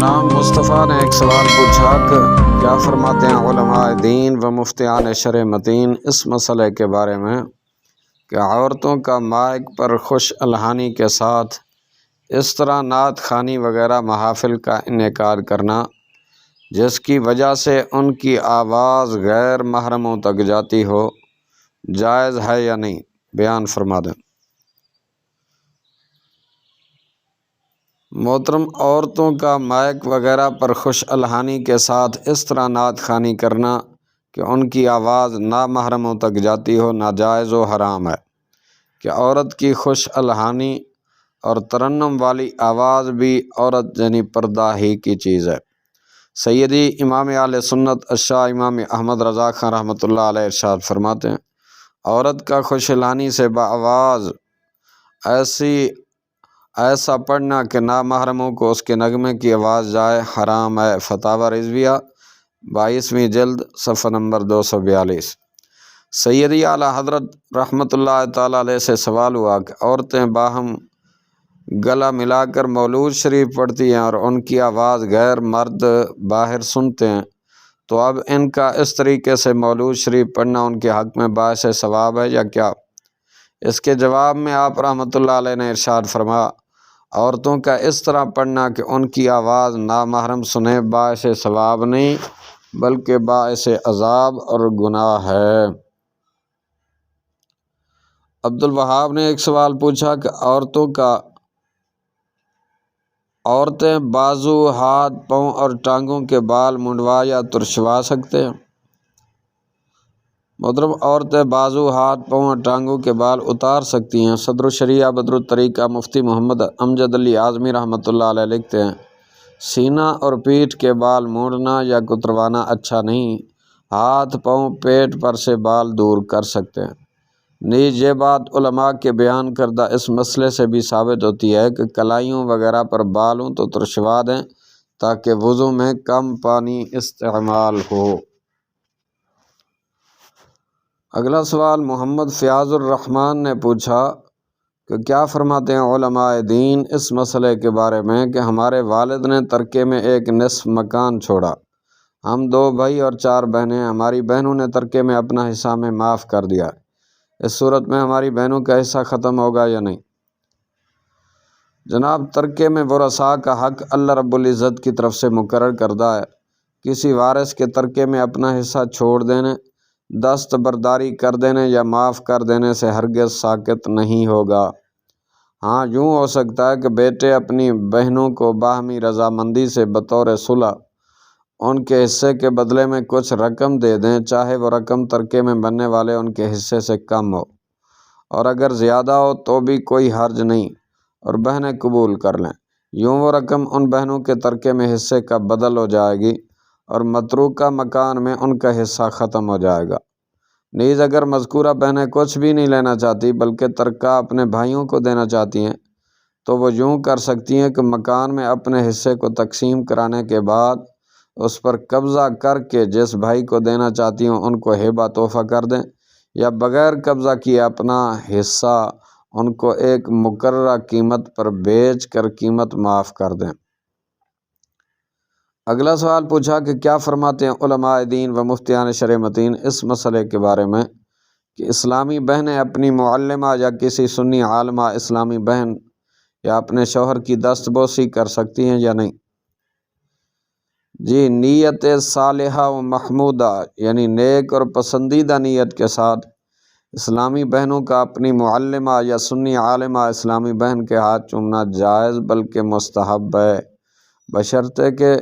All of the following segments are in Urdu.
غلام مصطفیٰ نے ایک سوال پوچھا کہ کیا فرماتے ہیں علماء دین و مفتیان شرع متین اس مسئلے کے بارے میں کہ عورتوں کا مائک پر خوش الحانی کے ساتھ اس طرح نعت خوانی وغیرہ محافل کا انعقاد کرنا جس کی وجہ سے ان کی آواز غیر محرموں تک جاتی ہو، جائز ہے یا نہیں؟ بیان فرما دیں۔ محترم، عورتوں کا مائک وغیرہ پر خوش الحانی کے ساتھ اس طرح نعت خوانی کرنا کہ ان کی آواز نامحرموں تک جاتی ہو، ناجائز و حرام ہے کہ عورت کی خوش الحانی اور ترنم والی آواز بھی عورت یعنی پردہ ہی کی چیز ہے۔ سیدی امام اہل سنت الشاہ امام احمد رضا خان رحمۃ اللہ علیہ ارشاد فرماتے ہیں، عورت کا خوش الحانی سے بآواز ایسا پڑھنا کہ نامحرموں کو اس کے نغمے کی آواز جائے، حرام ہے۔ فتاوی رضویہ 22ویں جلد صفحہ نمبر 242۔ سیدی اعلیٰ حضرت رحمۃ اللہ تعالیٰ علیہ سے سوال ہوا کہ عورتیں باہم گلا ملا کر مولود شریف پڑھتی ہیں اور ان کی آواز غیر مرد باہر سنتے ہیں، تو اب ان کا اس طریقے سے مولود شریف پڑھنا ان کے حق میں باعث ثواب ہے یا کیا؟ اس کے جواب میں آپ رحمۃ اللہ علیہ نے ارشاد فرمایا، عورتوں کا اس طرح پڑھنا کہ ان کی آواز نامحرم سنے باعث ثواب نہیں بلکہ باعث عذاب اور گناہ ہے۔ عبدالوہاب نے ایک سوال پوچھا کہ عورتیں بازو، ہاتھ، پاؤں اور ٹانگوں کے بال منڈوا یا ترشوا سکتے ہیں؟ محترم، عورتیں بازو، ہاتھ، پاؤں اور ٹانگوں کے بال اتار سکتی ہیں۔ صدر الشریعہ بدر الطریقہ مفتی محمد امجد علی اعظمی رحمۃ اللہ علیہ لکھتے ہیں، سینہ اور پیٹھ کے بال مونڈنا یا کتروانا اچھا نہیں، ہاتھ، پاؤں، پیٹ پر سے بال دور کر سکتے ہیں۔ نیز یہ بات علماء کے بیان کردہ اس مسئلے سے بھی ثابت ہوتی ہے کہ کلائیوں وغیرہ پر بال ہوں تو ترشوا دیں تاکہ وضو میں کم پانی استعمال ہو۔ اگلا سوال محمد فیاض الرحمن نے پوچھا کہ کیا فرماتے ہیں علماء دین اس مسئلے کے بارے میں کہ ہمارے والد نے ترکے میں ایک نصف مکان چھوڑا، ہم 2 بھائی اور 4 بہنیں، ہماری بہنوں نے ترکے میں اپنا حصہ ہمیں معاف کر دیا، اس صورت میں ہماری بہنوں کا حصہ ختم ہوگا یا نہیں؟ جناب، ترکے میں ورثاء کا حق اللہ رب العزت کی طرف سے مقرر کردہ ہے۔ کسی وارث کے ترکے میں اپنا حصہ چھوڑ دینے، دستبرداری کر دینے یا معاف کر دینے سے ہرگز ساقط نہیں ہوگا۔ ہاں، یوں ہو سکتا ہے کہ بیٹے اپنی بہنوں کو باہمی رضامندی سے بطور صلح ان کے حصے کے بدلے میں کچھ رقم دے دیں، چاہے وہ رقم ترکے میں بننے والے ان کے حصے سے کم ہو، اور اگر زیادہ ہو تو بھی کوئی حرج نہیں اور بہنیں قبول کر لیں۔ یوں وہ رقم ان بہنوں کے ترکے میں حصے کا بدل ہو جائے گی اور متروکہ مکان میں ان کا حصہ ختم ہو جائے گا۔ نیز اگر مذکورہ بہنیں کچھ بھی نہیں لینا چاہتی بلکہ ترکہ اپنے بھائیوں کو دینا چاہتی ہیں تو وہ یوں کر سکتی ہیں کہ مکان میں اپنے حصے کو تقسیم کرانے کے بعد اس پر قبضہ کر کے جس بھائی کو دینا چاہتی ہوں ان کو ہبہ تحفہ کر دیں، یا بغیر قبضہ کیے اپنا حصہ ان کو ایک مقررہ قیمت پر بیچ کر قیمت معاف کر دیں۔ اگلا سوال پوچھا کہ کیا فرماتے ہیں علماء دین و مفتیان شرع متین اس مسئلے کے بارے میں کہ اسلامی بہنیں اپنی معلمہ یا کسی سنی عالمہ اسلامی بہن یا اپنے شوہر کی دستبوسی کر سکتی ہیں یا نہیں؟ جی، نیت صالحہ و محمودہ یعنی نیک اور پسندیدہ نیت کے ساتھ اسلامی بہنوں کا اپنی معلمہ یا سنی عالمہ اسلامی بہن کے ہاتھ چومنا جائز بلکہ مستحب ہے، بشرطے کہ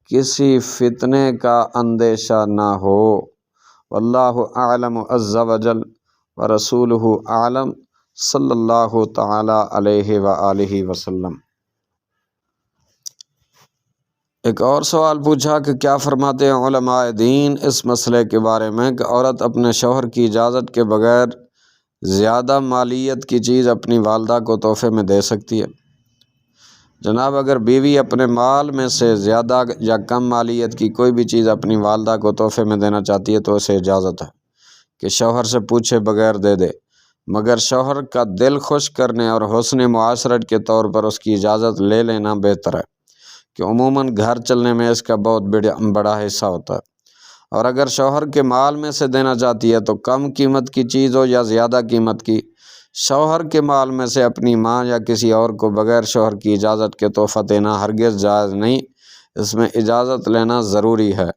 کسی فتنے کا اندیشہ نہ ہو۔ واللہ اعلم عز وجل ورسولہ اعلم، صلی اللہ تعالی علیہ وآلہ وسلم۔ ایک اور سوال پوچھا کہ کیا فرماتے ہیں علماء دین اس مسئلے کے بارے میں کہ عورت اپنے شوہر کی اجازت کے بغیر زیادہ مالیت کی چیز اپنی والدہ کو تحفے میں دے سکتی ہے؟ جناب، اگر بیوی اپنے مال میں سے زیادہ یا کم مالیت کی کوئی بھی چیز اپنی والدہ کو تحفے میں دینا چاہتی ہے تو اسے اجازت ہے کہ شوہر سے پوچھے بغیر دے دے، مگر شوہر کا دل خوش کرنے اور حسن معاشرت کے طور پر اس کی اجازت لے لینا بہتر ہے، کہ عموماً گھر چلنے میں اس کا بہت بڑا حصہ ہوتا ہے۔ اور اگر شوہر کے مال میں سے دینا چاہتی ہے تو کم قیمت کی چیز ہو یا زیادہ قیمت کی، شوہر کے مال میں سے اپنی ماں یا کسی اور کو بغیر شوہر کی اجازت کے تحفہ دینا ہرگز جائز نہیں، اس میں اجازت لینا ضروری ہے۔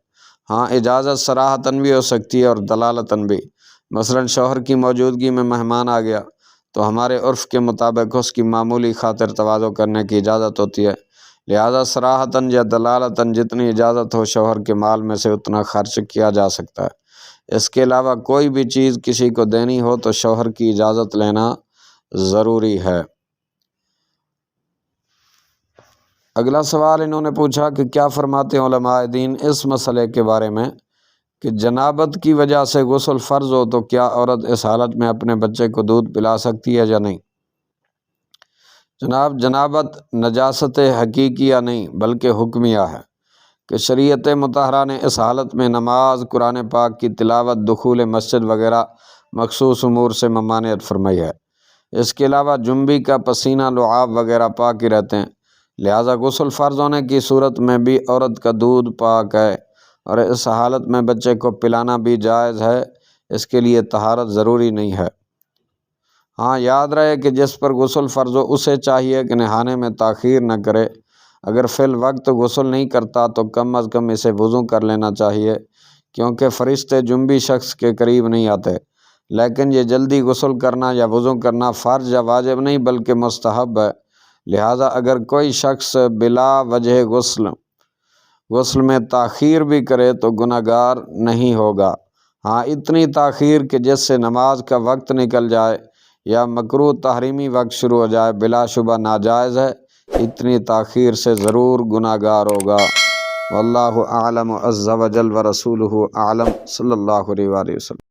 ہاں، اجازت صراحتاً بھی ہو سکتی ہے اور دلالتاً بھی۔ مثلاً شوہر کی موجودگی میں مہمان آ گیا تو ہمارے عرف کے مطابق اس کی معمولی خاطر تواضع کرنے کی اجازت ہوتی ہے، لہذا صراحتاً یا دلالتاً جتنی اجازت ہو شوہر کے مال میں سے اتنا خرچ کیا جا سکتا ہے۔ اس کے علاوہ کوئی بھی چیز کسی کو دینی ہو تو شوہر کی اجازت لینا ضروری ہے۔ اگلا سوال انہوں نے پوچھا کہ کیا فرماتے ہیں علماء دین اس مسئلے کے بارے میں کہ جنابت کی وجہ سے غسل فرض ہو تو کیا عورت اس حالت میں اپنے بچے کو دودھ پلا سکتی ہے یا نہیں؟ جناب، جنابت نجاست حقیقیہ نہیں بلکہ حکمیہ ہے کہ شریعت مطہرہ نے اس حالت میں نماز، قرآن پاک کی تلاوت، دخول مسجد وغیرہ مخصوص امور سے ممانعت فرمائی ہے۔ اس کے علاوہ جنبی کا پسینہ، لعاب وغیرہ پاک ہی رہتے ہیں، لہذا غسل فرض ہونے کی صورت میں بھی عورت کا دودھ پاک ہے اور اس حالت میں بچے کو پلانا بھی جائز ہے، اس کے لیے طہارت ضروری نہیں ہے۔ ہاں، یاد رہے کہ جس پر غسل فرض ہو اسے چاہیے کہ نہانے میں تاخیر نہ کرے۔ اگر فی الوقت غسل نہیں کرتا تو کم از کم اسے وضو کر لینا چاہیے، کیونکہ فرشتے جنبی شخص کے قریب نہیں آتے۔ لیکن یہ جلدی غسل کرنا یا وضو کرنا فرض یا واجب نہیں بلکہ مستحب ہے، لہٰذا اگر کوئی شخص بلا وجہ غسل میں تاخیر بھی کرے تو گناہ گار نہیں ہوگا۔ ہاں، اتنی تاخیر کہ جس سے نماز کا وقت نکل جائے یا مکروہ تحریمی وقت شروع ہو جائے بلا شبہ ناجائز ہے، اتنی تاخیر سے ضرور گناہ گار ہوگا۔ واللہ اعلم عز وجل ورسولہ اعلم، صلی اللہ علیہ وآلہ وسلم۔